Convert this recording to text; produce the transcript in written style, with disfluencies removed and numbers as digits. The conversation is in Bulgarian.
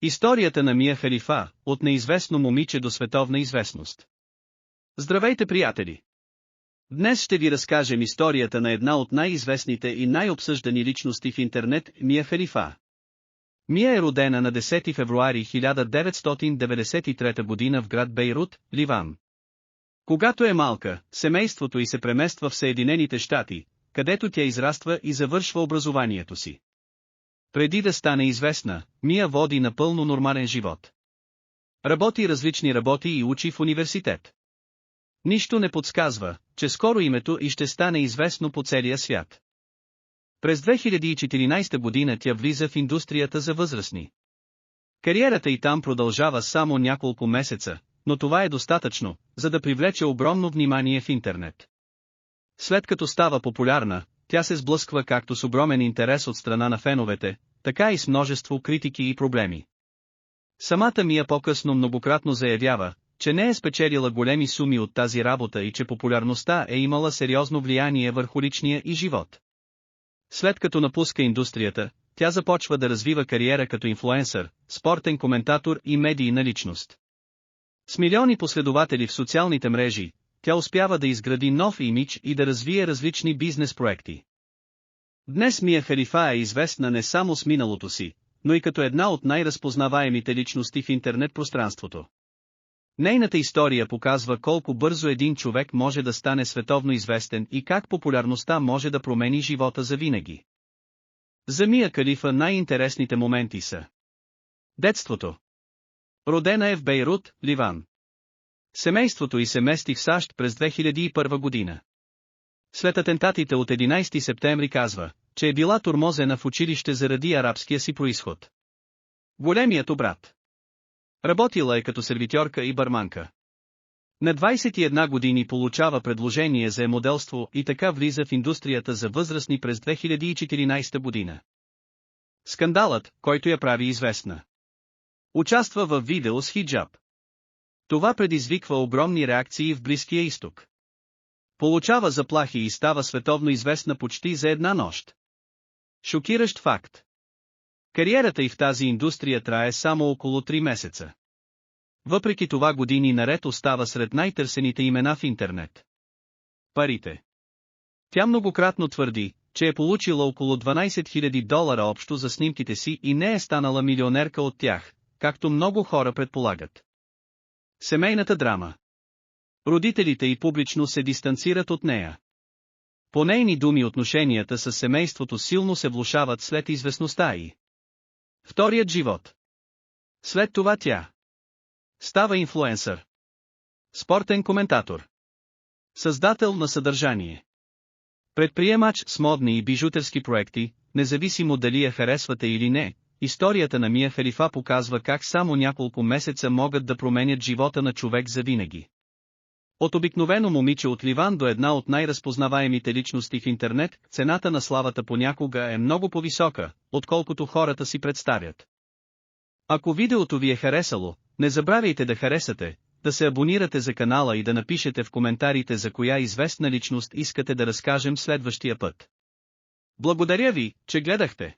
Историята на Мия Халифа, от неизвестно момиче до световна известност. Здравейте, приятели! Днес ще ви разкажем историята на една от най-известните и най-обсъждани личности в интернет, Мия Халифа. Мия е родена на 10 февруари 1993 година в град Бейрут, Ливан. Когато е малка, семейството й се премества в Съединените щати, където тя израства и завършва образованието си. Преди да стане известна, Мия води напълно нормален живот. Работи различни работи и учи в университет. Нищо не подсказва, че скоро името й ще стане известно по целия свят. През 2014 година тя влиза в индустрията за възрастни. Кариерата й там продължава само няколко месеца, но това е достатъчно, за да привлече огромно внимание в интернет. След като става популярна, тя се сблъсква както с огромен интерес от страна на феновете, така и с множество критики и проблеми. Самата Мия по-късно многократно заявява, че не е спечелила големи суми от тази работа и че популярността е имала сериозно влияние върху личния и живот. След като напуска индустрията, тя започва да развива кариера като инфлуенсър, спортен коментатор и медийна личност. С милиони последователи в социалните мрежи, тя успява да изгради нов имидж и да развие различни бизнес проекти. Днес Мия Халифа е известна не само с миналото си, но и като една от най-разпознаваемите личности в интернет пространството. Нейната история показва колко бързо един човек може да стане световно известен и как популярността може да промени живота завинаги. За Мия Халифа най-интересните моменти са: детството. Родена е в Бейрут, Ливан. Семейството й се мести в САЩ през 2001 година. След атентатите от 11 септември казва, че е била тормозена в училище заради арабския си произход. Големият брат. Работила е като сервитьорка и барманка. На 21 години получава предложение за моделство и така влиза в индустрията за възрастни през 2014 година. Скандалът, който я прави известна. Участва в видео с хиджаб. Това предизвиква огромни реакции в Близкия изток. Получава заплахи и става световно известна почти за една нощ. Шокиращ факт. Кариерата й в тази индустрия трае само около 3 месеца. Въпреки това години наред остава сред най-търсените имена в интернет. Парите. Тя многократно твърди, че е получила около $12 000 общо за снимките си и не е станала милионерка от тях, както много хора предполагат. Семейната драма. Родителите й публично се дистанцират от нея. По нейни думи отношенията с семейството силно се влошават след известността й. Вторият живот. След това тя става инфлуенсър, спортен коментатор, създател на съдържание, предприемач с модни и бижутерски проекти. Независимо дали я харесвате или не, историята на Мия Халифа показва как само няколко месеца могат да променят живота на човек завинаги. От обикновено момиче от Ливан до една от най-разпознаваемите личности в интернет, цената на славата понякога е много по-висока, отколкото хората си представят. Ако видеото ви е харесало, не забравяйте да харесате, да се абонирате за канала и да напишете в коментарите за коя известна личност искате да разкажем следващия път. Благодаря ви, че гледахте.